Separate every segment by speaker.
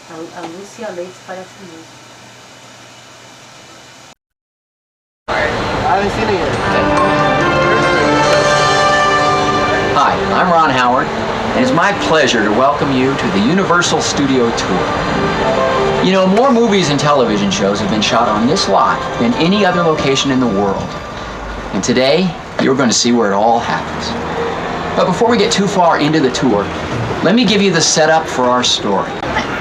Speaker 1: A luz e a lei se parecem muito.
Speaker 2: I haven't seen it yet.
Speaker 3: Hi, I'm Ron Howard, and it's my pleasure to welcome you to the Universal Studio Tour. You know, more movies and television shows have been shot on this lot than any other location in the world. And today, you're going to see where it all happens. But before we get too far into the tour, let me give you the setup for our story.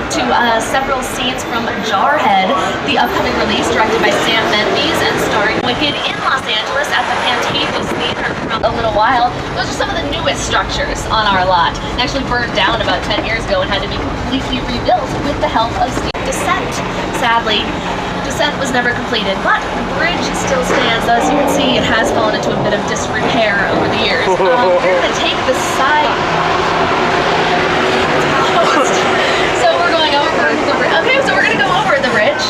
Speaker 4: To several scenes from Jarhead, the upcoming release directed by Sam Mendes and starring Wicked in Los Angeles at the Pantages Theater for a little while. Those are some of the newest structures on our lot. They actually burned down about 10 years ago and had to be completely rebuilt with the help of Steve Descent. Sadly, Descent was never completed, but the bridge still stands. As you can see, it has fallen into a bit of disrepair over the years. We're going to take the side. Okay, so we're going to go over the bridge.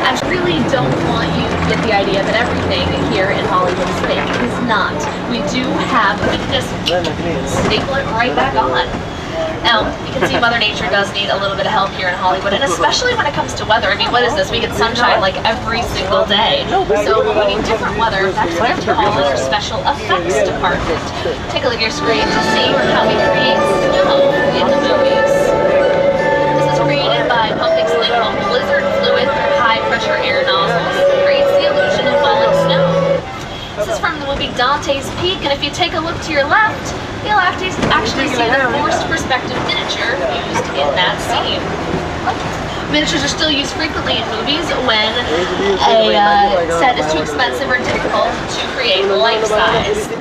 Speaker 4: I really don't want you to get the idea that everything here in Hollywood is fake. It is not. We do have, we can just staple it right back on. Now, you can see Mother Nature does need a little bit of help here in Hollywood, and especially when it comes to weather. I mean, what is this? We get sunshine like every single day. So when we need different weather, that's what we call in our special effects department. Take a look at your screen to see how we create snow in the movies. Created by pumping something called blizzard fluid through high-pressure air nozzles, creates the illusion of falling snow. This is from the movie Dante's Peak, and if you take a look to your left, you'll actually see the forced perspective miniature used in that scene. Miniatures are still used frequently in movies when a set is too expensive or difficult to create life-size.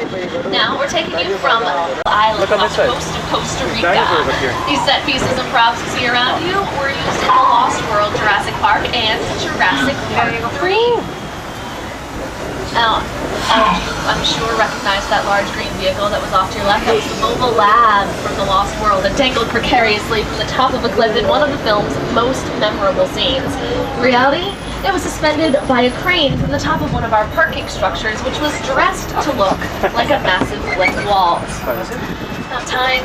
Speaker 4: Now we're taking you from the island off the coast of Costa Rica. These set pieces and props you see around you were used in The Lost World, Jurassic Park, and Jurassic Park 3. Now, I'm sure recognize that large green vehicle that was off to your left. That was the mobile lab from The Lost World that dangled precariously from the top of a cliff in one of the film's most memorable scenes. In reality, it was suspended by a crane from the top of one of our parking structures, which was dressed to look like a massive brick wall. Now, time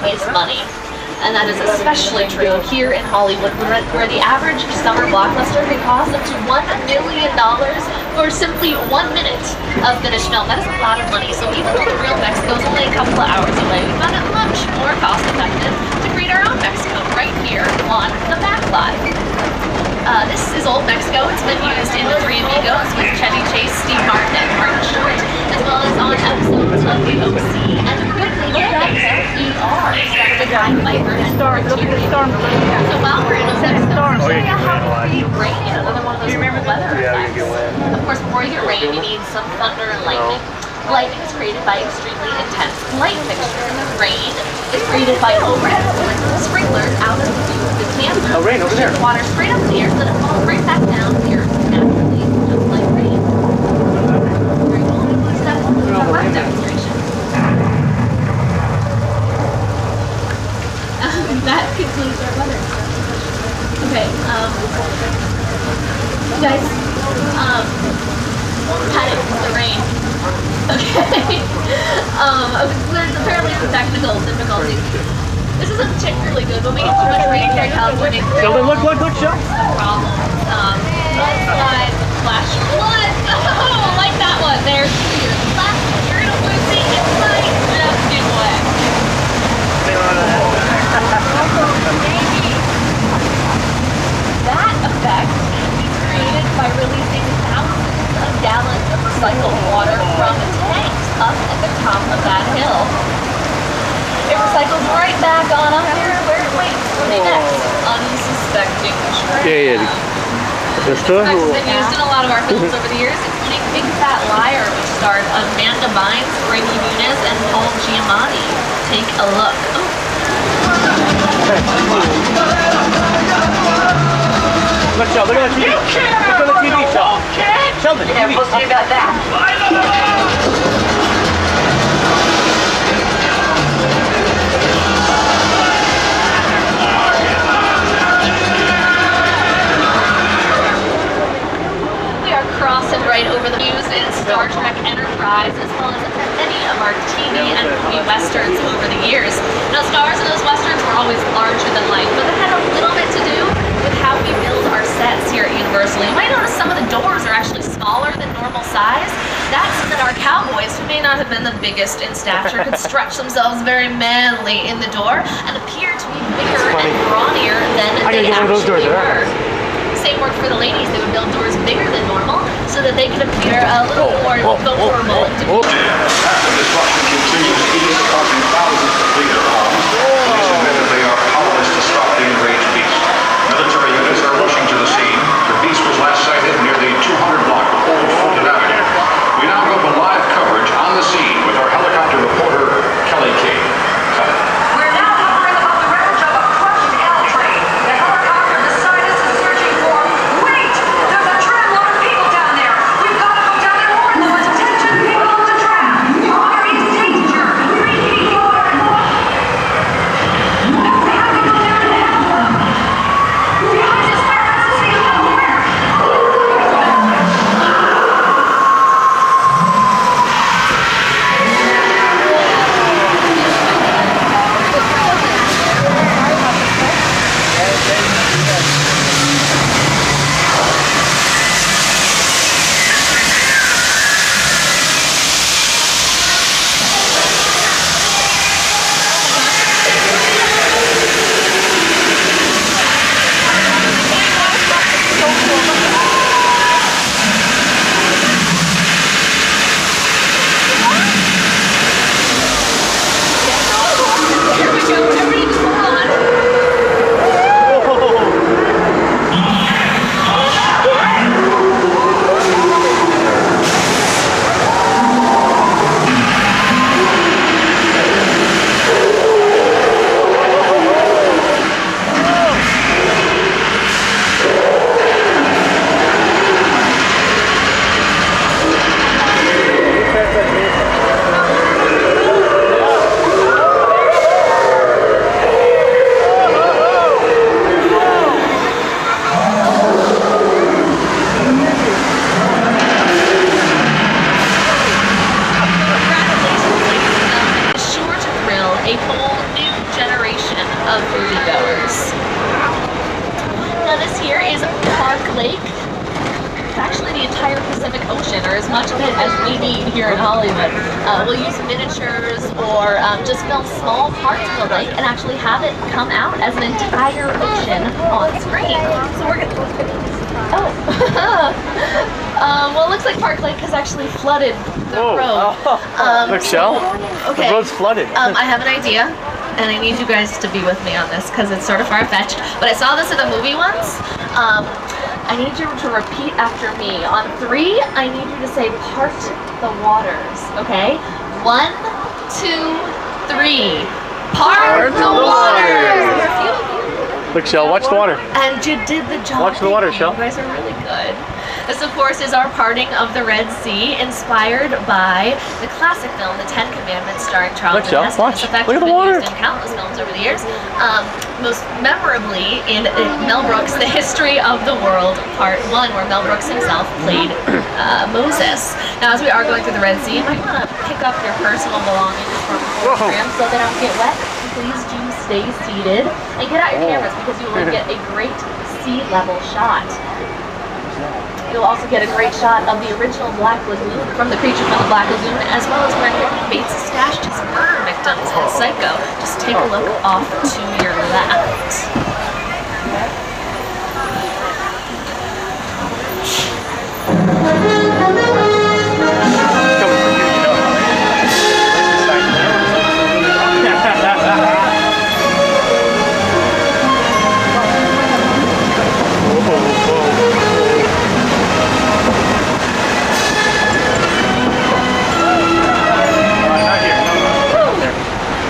Speaker 4: is money. And that is especially true here in Hollywood, where the average summer blockbuster can cost up to $1 million for simply 1 minute of finished film. That is a lot of money. So even though the real Mexico is only a couple of hours away, we found it much more cost effective to create our own Mexico right here on the back lot. This is Old Mexico. It's been used in The Three Amigos with Chevy Chase, Steve Martin, and Martin Short, as well as on episodes of The OC and quickly ER, started by Viper and Cartoon. So while we're in Old Mexico, I'll show you how to create rain, another one of those weather effects. Of course, before you get rain, you need some thunder and lightning. Lightning is created by extremely intense light fixtures. Rain is created by overhead sprinklers out of the camera.
Speaker 2: Oh, rain over there.
Speaker 4: Water straight up in the air so that it falls right back down here naturally, just like rain. Very cool. Step one is our weather demonstration. That concludes our weather. Okay, you guys, panic the rain. Okay. There's apparently some technical difficulties. This isn't particularly good, but we get too much rain here in California.
Speaker 2: Sheldon, look, Sheldon.
Speaker 4: Problems. Mudslide, flash flood. Oh, like that one. There's your flash. You're gonna lose it. It's like just give way. That effect is created by releasing thousands of gallons of recycled water from tanks up at the top of that hill. It recycles right back on up here where it waits for the next unsuspecting train. It's been used in a lot of our films over the years, including Big Fat Liar, which starred Amanda Bynes, Ricky Muniz, and Paul Giamatti. Take a look.
Speaker 2: Look, Sheldon, look at the TV. Look at the TV, Sheldon. Sheldon, the TV.
Speaker 4: We'll see about that. Crossing right over the views in Star Trek Enterprise, as well as many of our TV and movie westerns over the years. Now, stars in those westerns were always larger than life, but they had a little bit to size, that's so that our cowboys, who may not have been the biggest in stature, could stretch themselves very manly in the door and appear to be bigger and brawnier than they actually were. Same worked for the ladies. They would build doors bigger than normal so that they could appear a little more vulnerable.
Speaker 5: After destruction continues east, causing thousands to flee their homes. Police admit that they are powerless to stop the enraged beast. Military units are rushing to the scene. The beast was last sighted near the 200 block of Old Fulton Avenue. We now go to live coverage on the scene with our helicopter reporter, Kelly King.
Speaker 6: We're now covering about the wreckage of a crushed L train. The helicopter beside us is searching for... Wait! There's a tramload of people down there. We've got to go down there and warn them. Attention, people on the tram. Water is danger. Repeat, water and water. We have to go down and help them. Behind this warehouse is the other warehouse.
Speaker 4: Here we go. Everybody just hold on. Is sure to thrill a whole new generation of moviegoers. Now this here is Park Lake. It's actually the entire Pacific Ocean, or as much of it as we need here in Hollywood. We'll use miniatures or just film small parts of the lake and actually have it come out as an entire ocean on screen. So we're gonna... Oh. Well, it looks like Park Lake has actually flooded the road.
Speaker 2: Michelle?
Speaker 4: Okay.
Speaker 2: The road's flooded.
Speaker 4: I have an idea, and I need you guys to be with me on this because it's sort of far-fetched. But I saw this in a movie once. I need you to repeat after me. On 3, I need you to say part the waters, okay? 1, 2, 3. Part the waters! There are a few of you.
Speaker 2: Look, Shell, watch the water.
Speaker 4: And you did the job.
Speaker 2: Watch the water, Shell.
Speaker 4: You guys are really good. This, of course, is our parting of the Red Sea, inspired by the classic film, The Ten Commandments, starring Charles
Speaker 2: Look, Shell,
Speaker 4: Heston.
Speaker 2: watch.
Speaker 4: This effect
Speaker 2: Look at
Speaker 4: has
Speaker 2: the
Speaker 4: been
Speaker 2: water.
Speaker 4: used in countless films over the years. Most memorably in Mel Brooks' The History of the World, Part 1, where Mel Brooks himself played Moses. Now, as we are going through the Red Sea, you might want to pick up your personal belongings from the program so they don't get wet. Please do stay seated and get out your cameras because you will get a great sea level shot. You'll also get a great shot of the original Black Lagoon from the creature from the Black Lagoon, as well as where Norman Bates stashed his murder victims in Psycho. Just take a look off to your left.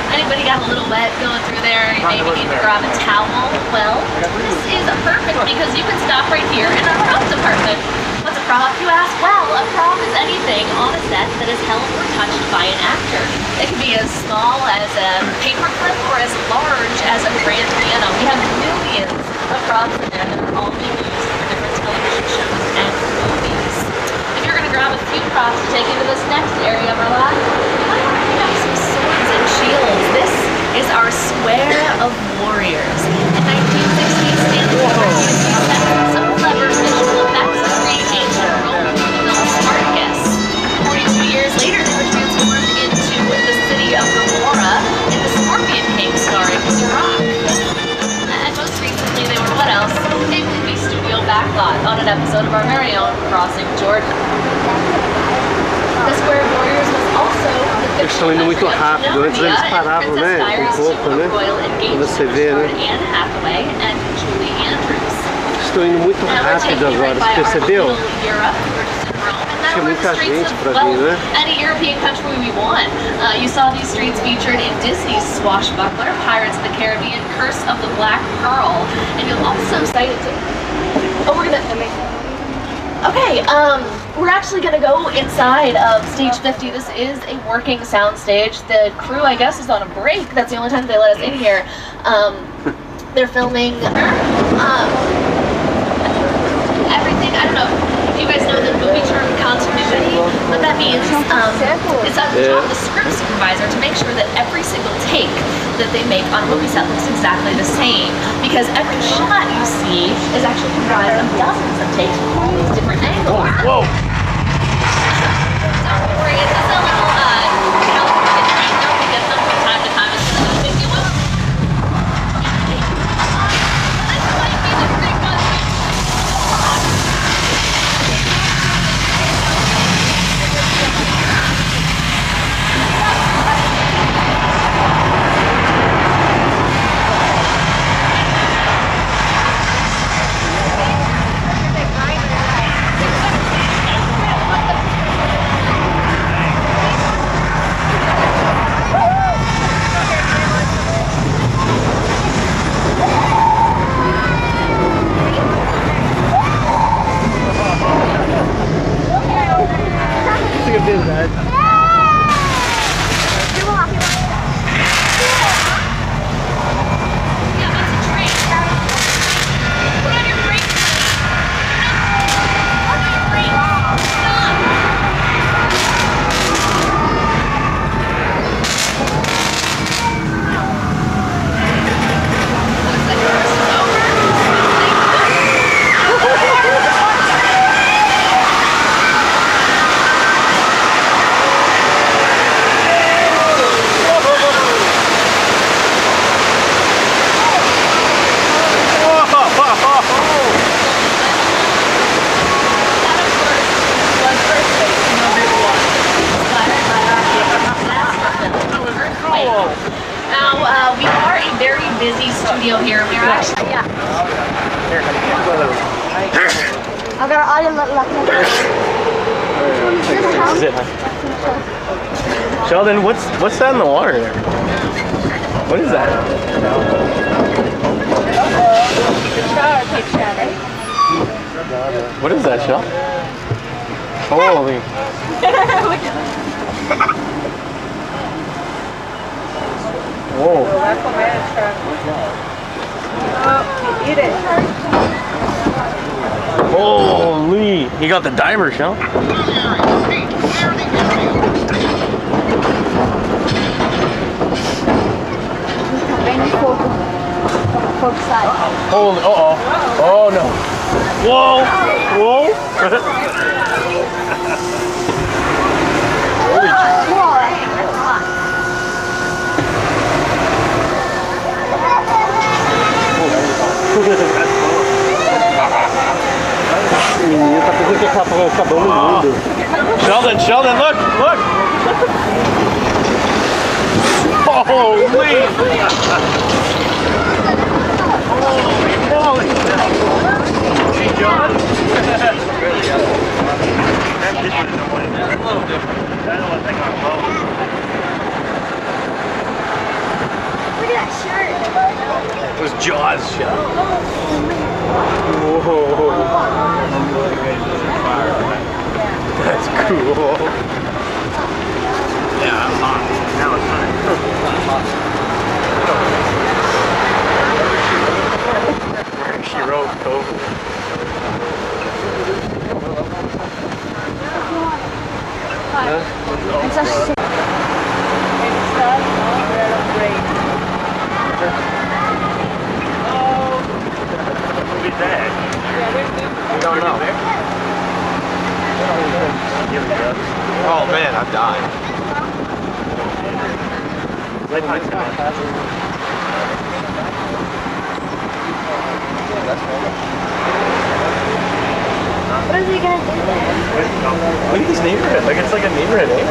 Speaker 4: Anybody got a little wet going through there? You maybe need to grab a towel. Well, this is perfect because you can stop right here in our prop department. What's a prop, you ask? Well, a prop is anything on a set that is held or touched by an actor. It can be as small as a paperclip or as large as a grand piano. We have millions of props in there that are all being used for different television shows and movies. If you're going to grab a few props to take into this next area of our lot, we have some swords and shields. This is our Square of Warriors. In 1960, Stanley Kubrick used some clever visual effects to create ancient Roman film Spartacus. episode of our very own Crossing Jordan. The Square of Warriors was also the
Speaker 7: Eles estão indo muito rápido, antes eles paravam, né? Um pouco, né? Quando você vê, né? Estão indo muito rápido agora, você percebeu? Tinha muita gente pra vir, né?
Speaker 4: Any European country we want. You saw these streets featured in Disney's Swashbuckler, Pirates of the Caribbean, Curse of the Black Pearl, and you'll also sight it. Oh, we're gonna. Okay, we're actually gonna go inside of stage 50. This is a working sound stage. The crew, I guess, is on a break. That's the only time they let us in here. They're filming everything. I don't know if you guys know the movie term continuity, but that means it's at the job of the script supervisor to make sure that every single take that they make on a movie set looks exactly the same, because every shot you see is actually comprised of dozens of takes from all these different angles.
Speaker 7: Whoa!
Speaker 4: Don't worry, it's just a little California train though. We get them from time to time. It's just ridiculous. This might be the big one.
Speaker 7: Look at this, Dad.
Speaker 4: Yeah, that's a train. Put on your brakes. Put on your brakes. Stop. Looks like the race is over. Now, we are a very busy studio here. We're actually,
Speaker 8: अगर आज लगता
Speaker 7: This is it, huh? Sheldon, what's that in the water there? What is that? What is that, Shel? Holy. Whoa.
Speaker 8: Eat it.
Speaker 7: Holy. You got the diver, Shel? Holy. Uh-oh. Oh, no. Whoa. Whoa. Menino tá pensando que acabou no mundo. Sheldon, look! Holy! Holy moly! Hey, John?
Speaker 8: Look at that shirt.
Speaker 7: It was Jaws, Shel. Whoa! That's cool. Yeah, I'm hot. Now it's fine. She wrote COVID.
Speaker 8: It's a shit.
Speaker 7: Who's that? We don't know. Oh man, I'm dying.
Speaker 2: Like it's like a neighborhood, eh?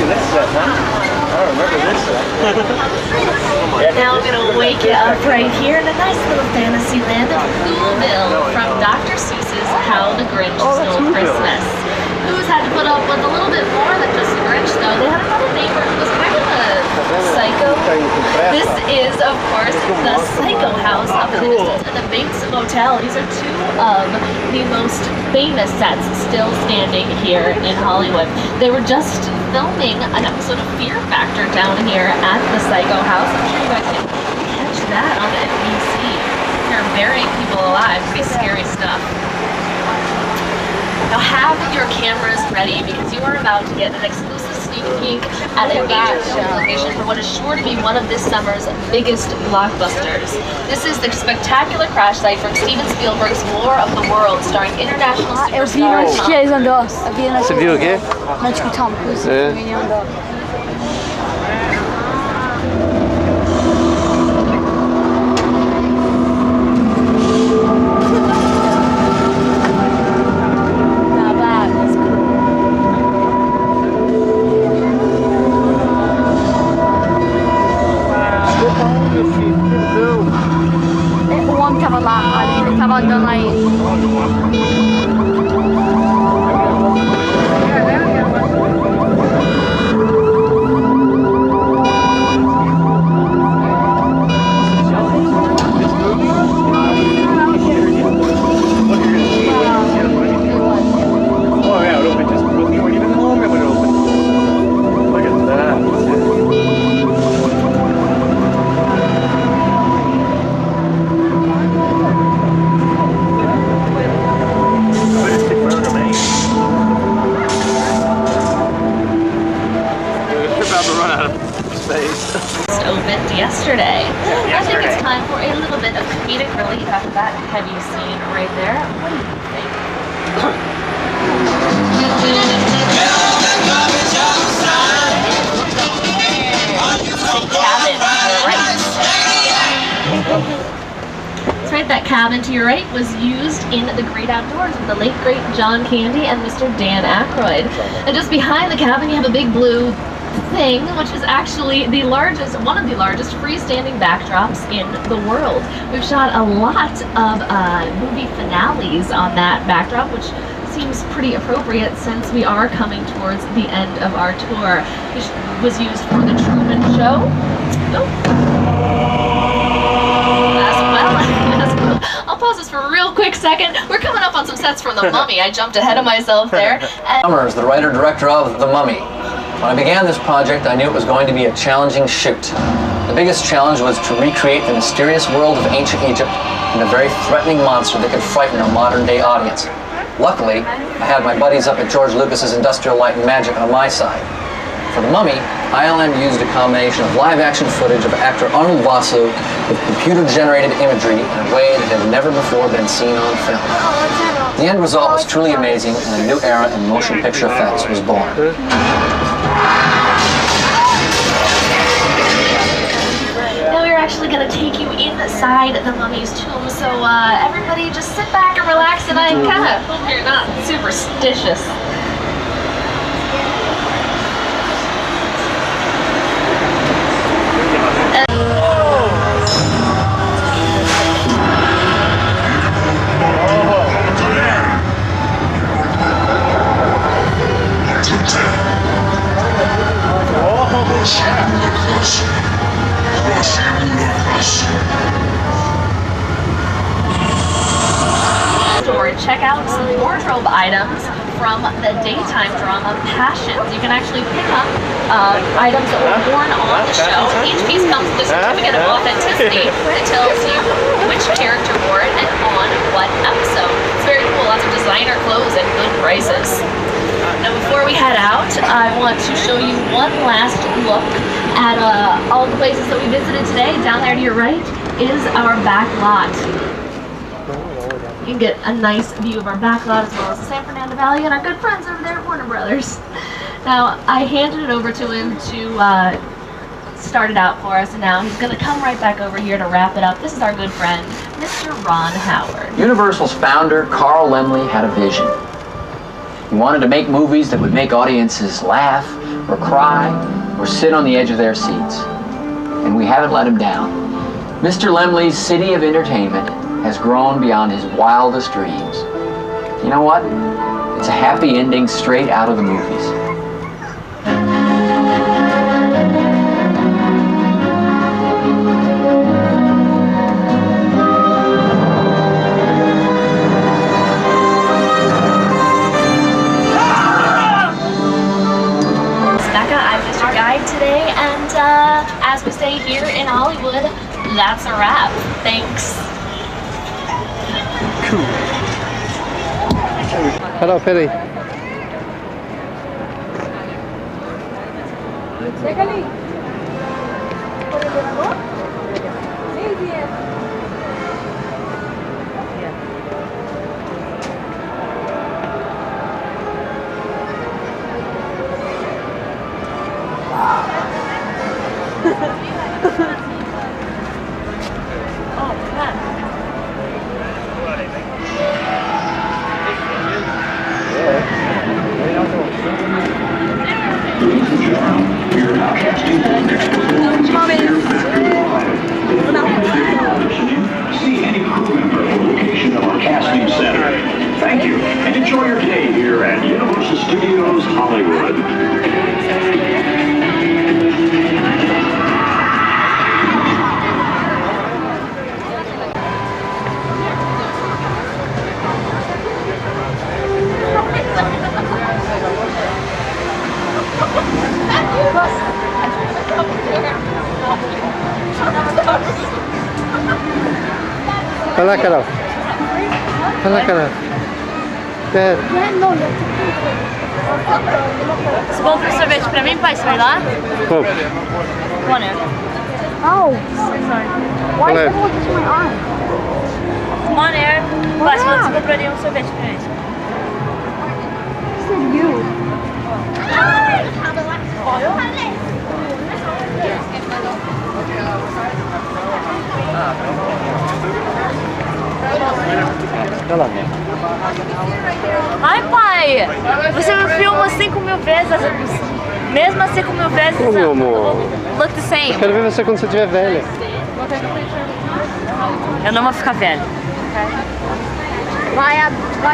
Speaker 2: This set, huh? I don't remember this set.
Speaker 4: Now I'm gonna wake you up right here in a nice little fantasy land of Whoville from Dr. Seuss's How the Grinch Stole Christmas. Who's had to put up with a little bit more than just the Grinch though. They had another neighbor who was kind of a psycho. This is, of course, the Psycho House up in the distance and the Bates Motel. These are two of the most famous sets still standing here in Hollywood. They were just filming an episode of Fear Factor down here at the Psycho House. I'm sure you guys can catch that on NBC. They're burying people alive. Pretty scary stuff. Now have your cameras ready because you are about to get an exclusive sneak peek at a major film location for what is sure to be one of this summer's biggest blockbusters. This is the spectacular crash site from Steven Spielberg's War of the Worlds, starring international
Speaker 8: Eu vi
Speaker 4: superstar
Speaker 8: antes que eles andam. Eu vi antes.
Speaker 7: Você viu o quê?
Speaker 8: Antes que o Tom Cruise andou. O homem tava lá, ele tava andando aí.
Speaker 4: Opened yesterday. I think it's time for a little bit of comedic relief after that heavy scene right there. What do you think? Cabin to your right. That's right, that cabin to your right was used in The Great Outdoors with the late great John Candy and Mr. Dan Aykroyd. And just behind the cabin you have a big blue thing, which is actually the largest, one of the largest freestanding backdrops in the world. We've shot a lot of movie finales on that backdrop, which seems pretty appropriate since we are coming towards the end of our tour. It was used for The Truman Show. Oh. As well. I'll pause this for a real quick second. We're coming up on some sets from The Mummy. I jumped ahead of myself there.
Speaker 3: Summers, the writer-director of The Mummy. When I began this project, I knew it was going to be a challenging shoot. The biggest challenge was to recreate the mysterious world of ancient Egypt and a very threatening monster that could frighten a modern-day audience. Luckily, I had my buddies up at George Lucas's Industrial Light and Magic on my side. For The Mummy, ILM used a combination of live-action footage of actor Arnold Vosloo with computer-generated imagery in a way that had never before been seen on film. The end result was truly amazing, and a new era in motion picture effects was born.
Speaker 4: Now we're actually going to take you inside the Mummy's tomb, so everybody just sit back and relax, and I kind of hope you're not superstitious. Store and check out some wardrobe items from the daytime drama Passions. You can actually pick up items that were worn on the show. Each piece comes with a certificate of authenticity that tells you which character wore it and on what episode. It's very cool, lots of designer clothes and good prices. Now before we head out, I want to show you one last look at all the places that we visited today. Down there to your right is our back lot. You can get a nice view of our back lot as well as the San Fernando Valley and our good friends over there at Warner Brothers. Now, I handed it over to him to start it out for us, and now he's going to come right back over here to wrap it up. This is our good friend, Mr. Ron Howard.
Speaker 3: Universal's founder, Carl Laemmle, had a vision. He wanted to make movies that would make audiences laugh, or cry, or sit on the edge of their seats. And we haven't let him down. Mr. Laemmle's city of entertainment has grown beyond his wildest dreams. You know what? It's a happy ending straight out of the movies.
Speaker 4: Today, and as we say here in Hollywood, that's a wrap. Thanks.
Speaker 7: Cool. Hello, Philly.
Speaker 5: See any crew member for location of our casting center. Thank you, and enjoy your day here at Universal Studios Hollywood.
Speaker 7: Fala, Carol. Fala, Carol. Pera.
Speaker 8: Você compra um sorvete pra mim, pai? Você vai lá?
Speaker 7: Compra.
Speaker 8: One air. Oh, sorry. Why are you looking at my arm? One air. Pai, você compraria um sorvete pra mim? I said you. Ai, pai! Você me filma 5.000 vezes. Mesmo as 5.000 vezes.
Speaker 7: Ô, meu amor.
Speaker 8: Look the same.
Speaker 7: Eu quero ver você quando você estiver velha.
Speaker 8: Eu não vou ficar velha. Vai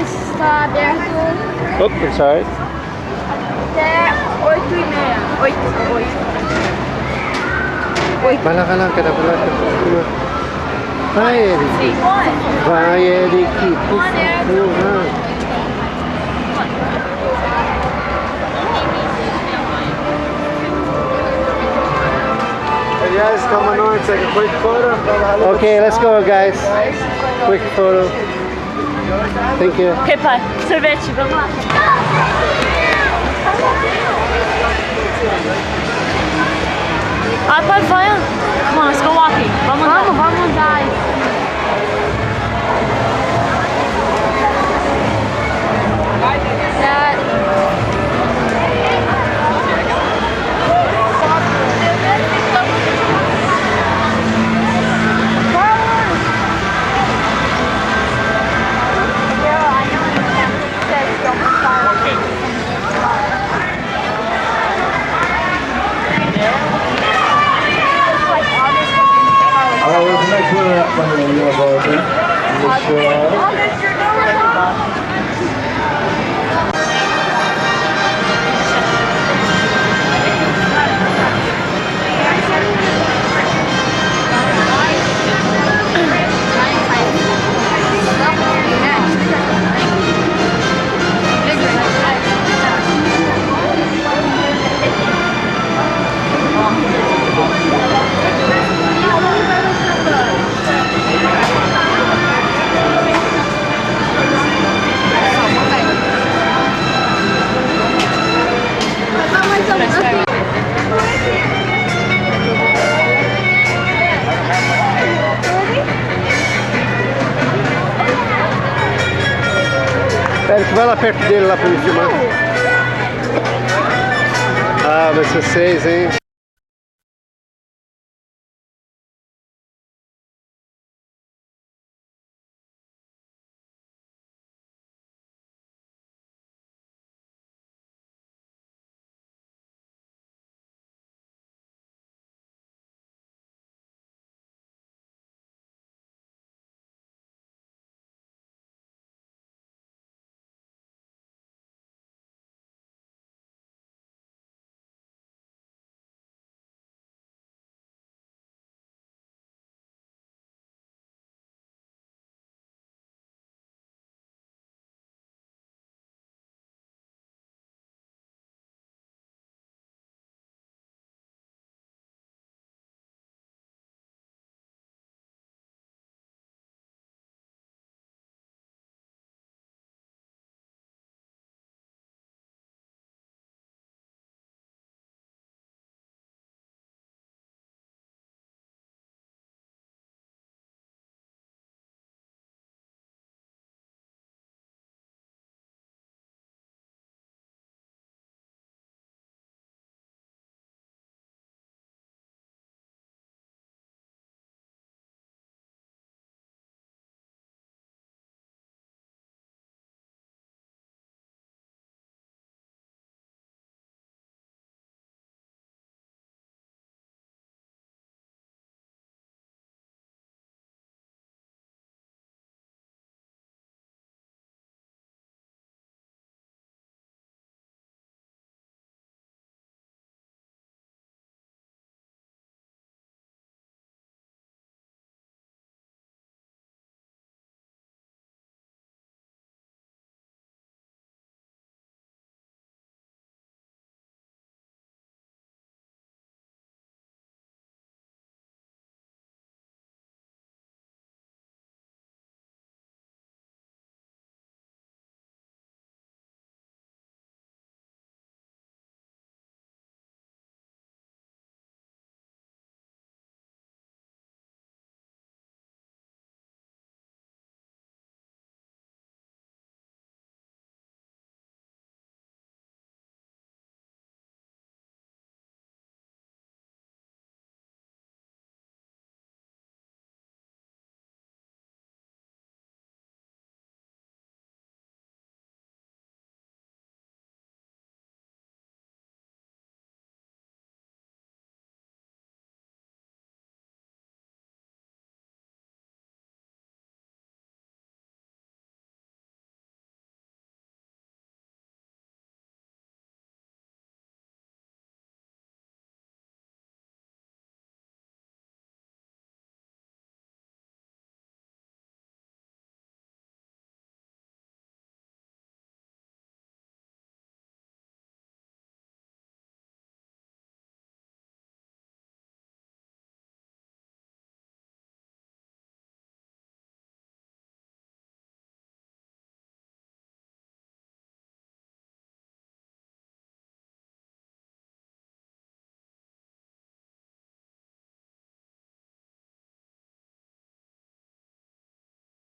Speaker 8: estar aberto.
Speaker 7: Oh, I'm sorry.
Speaker 8: Até 8h30. 8.
Speaker 7: Vai lá, Carol. Vai, Eric. Vai, Eric. Por favor.
Speaker 9: Hey guys, come on, take a quick photo.
Speaker 7: Okay, let's go, guys. Quick photo. Thank you.
Speaker 8: Ok, pai. Sorvete, vamos lá. Ah, pai, vai. Come on, let's go walking. Vamos andar.
Speaker 9: The next one up from the Universal.
Speaker 7: Eric, vai lá perto dele lá pra me filmar. Ah, mas vocês, hein?